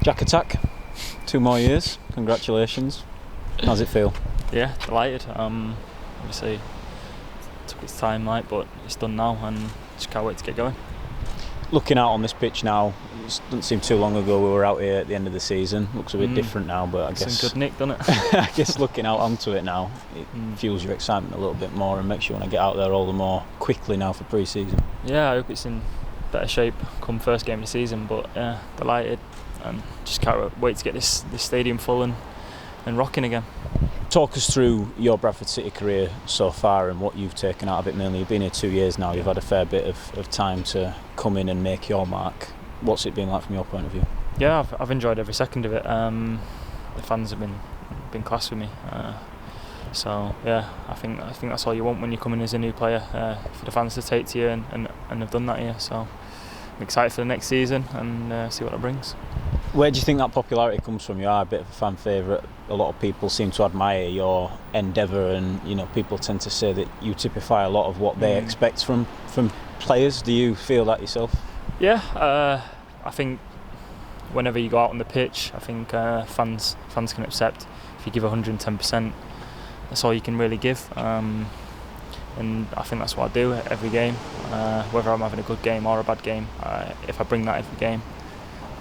Jack Attack, 2 more years, congratulations. How's it feel? Yeah, delighted. Obviously, it took its time, but it's done now, and just can't wait to get going. Looking out on this pitch now, it doesn't seem too long ago we were out here at the end of the season. Looks a bit different now, but I guess... Some good nick, doesn't it? I guess looking out onto it now, it fuels your excitement a little bit more and makes you want to get out there all the more quickly now for pre-season. Yeah, I hope it's in better shape come first game of the season, but yeah, delighted, and just can't wait to get this stadium full and rocking again. Talk us through your Bradford City career so far and what you've taken out of it mainly. You've been here 2 years now, you've had a fair bit of time to come in and make your mark. What's it been like from your point of view? Yeah, I've enjoyed every second of it. The fans have been class with me. So yeah, I think that's all you want when you come in as a new player, for the fans to take to you, and have done that here. So I'm excited for the next season and see what it brings. Where do you think that popularity comes from? You are a bit of a fan favourite. A lot of people seem to admire your endeavour, and people tend to say that you typify a lot of what they expect from players. Do you feel that yourself? Yeah, I think whenever you go out on the pitch, I think fans can accept if you give 110%. That's all you can really give, and I think that's what I do every game. Whether I'm having a good game or a bad game, if I bring that every game,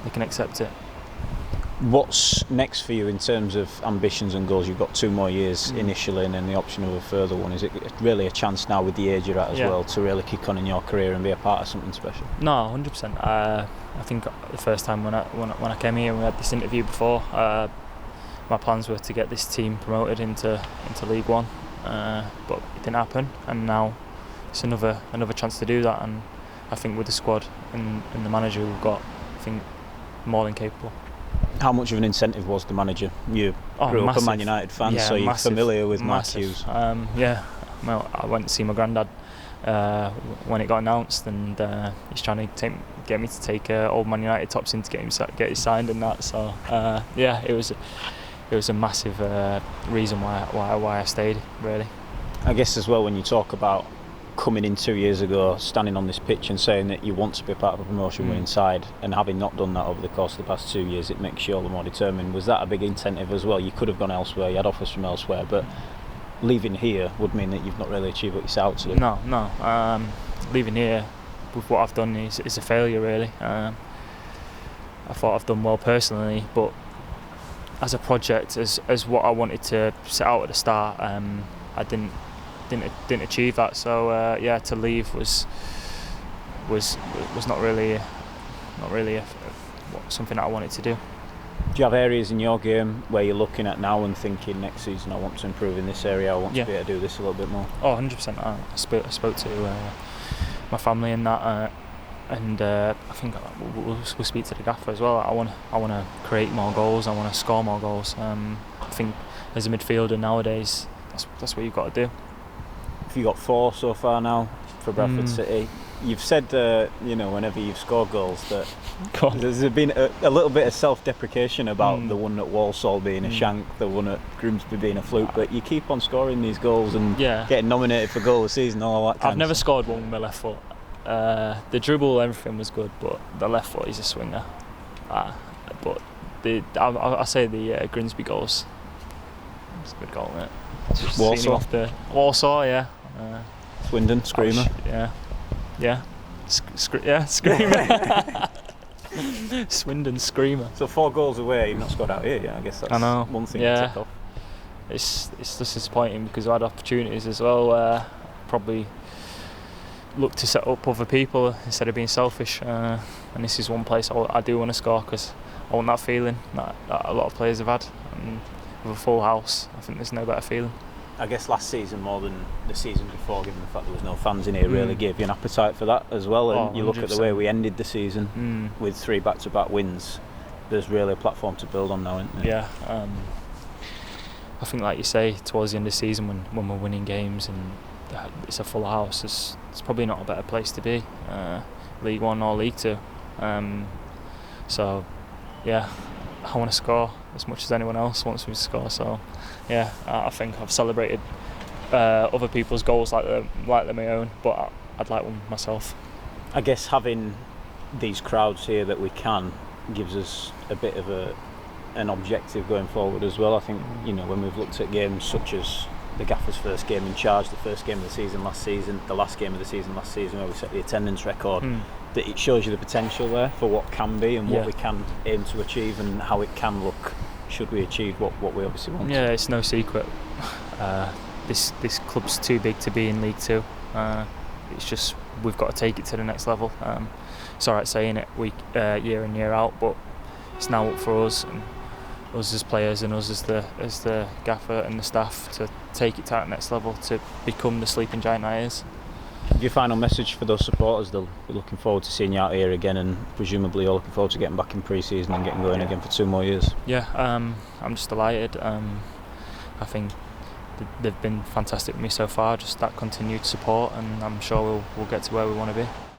they can accept it. What's next for you in terms of ambitions and goals? You've got 2 more years initially and then the option of a further one. Is it really a chance now with the age you're at as well to really kick on in your career and be a part of something special? No, 100%. I think the first time when I came here and we had this interview before, my plans were to get this team promoted into League One, but it didn't happen, and now it's another chance to do that, and I think with the squad and the manager we've got, I think more than capable. How much of an incentive was the manager? You grew up a Man United fan, so you're familiar with Mark Hughes. Well, I went to see my Grandad when it got announced, and he's trying to get me to take old Man United tops in to get it signed and that. So it was a massive reason why I stayed, really. I guess as well, when you talk about coming in 2 years ago, standing on this pitch and saying that you want to be part of a promotion winning side, and having not done that over the course of the past 2 years, it makes you all the more determined. Was that a big incentive as well? You could have gone elsewhere, you had offers from elsewhere, but leaving here would mean that you've not really achieved what you set out to do. No. Leaving here with what I've done is a failure, really. I thought I've done well personally, but as a project, as what I wanted to set out at the start, I didn't achieve that. So to leave was not really something that I wanted to do. Do you have areas in your game where you're looking at now and thinking next season I want to improve in this area, I want to be able to do this a little bit more? Oh, 100%. I spoke to my family and that, and I think we'll speak to the gaffer as well. I want to create more goals. I want to score more goals. I think as a midfielder nowadays, that's what you've got to do. Have you got 4 so far now for Bradford City? You've said, whenever you've scored goals, that there's been a little bit of self-deprecation about the one at Walsall being a shank, the one at Grimsby being a fluke, but you keep on scoring these goals and getting nominated for goal of the season, all that kind of stuff. I've never scored one with my left foot. The dribble, everything was good, but the left foot is a swinger. But I say the Grimsby goals, it's a good goal, mate. Walsall, yeah. Swindon, screamer. Screamer. Swindon, screamer. So 4 goals away, you've not scored out here yet. I guess that's one thing to tick off. It's just disappointing because I had opportunities as well. Probably look to set up other people instead of being selfish. And this is one place I do want to score, because I want that feeling that a lot of players have had. And with a full house, I think there's no better feeling. I guess last season, more than the season before, given the fact there was no fans in here, really gave you an appetite for that as well. And you look 100%. At the way we ended the season with 3 back-to-back wins, there's really a platform to build on now, isn't there? Yeah. I think, like you say, towards the end of the season when we're winning games and it's a full house, it's probably not a better place to be, League One or League Two. So, yeah, I want to score as much as anyone else wants me to score. So, yeah, I think I've celebrated other people's goals like they're my own, but I'd like one myself. I guess having these crowds here that we can gives us a bit of an objective going forward as well. I think, you know, when we've looked at games such as the Gaffer's first game in charge, the first game of the season last season, the last game of the season last season where we set the attendance record, that it shows you the potential there for what can be and what we can aim to achieve and how it can look should we achieve what we obviously want. Yeah, it's no secret. This club's too big to be in League Two. It's just we've got to take it to the next level. It's alright saying it year in year out, but it's now up for us and us as players and us as the gaffer and the staff to take it to that next level, to become the sleeping giant that is. Your final message for those supporters? They'll be looking forward to seeing you out here again, and presumably you're looking forward to getting back in pre-season and getting going again for 2 more years. Yeah, I'm just delighted. I think they've been fantastic with me so far, just that continued support, and I'm sure we'll get to where we want to be.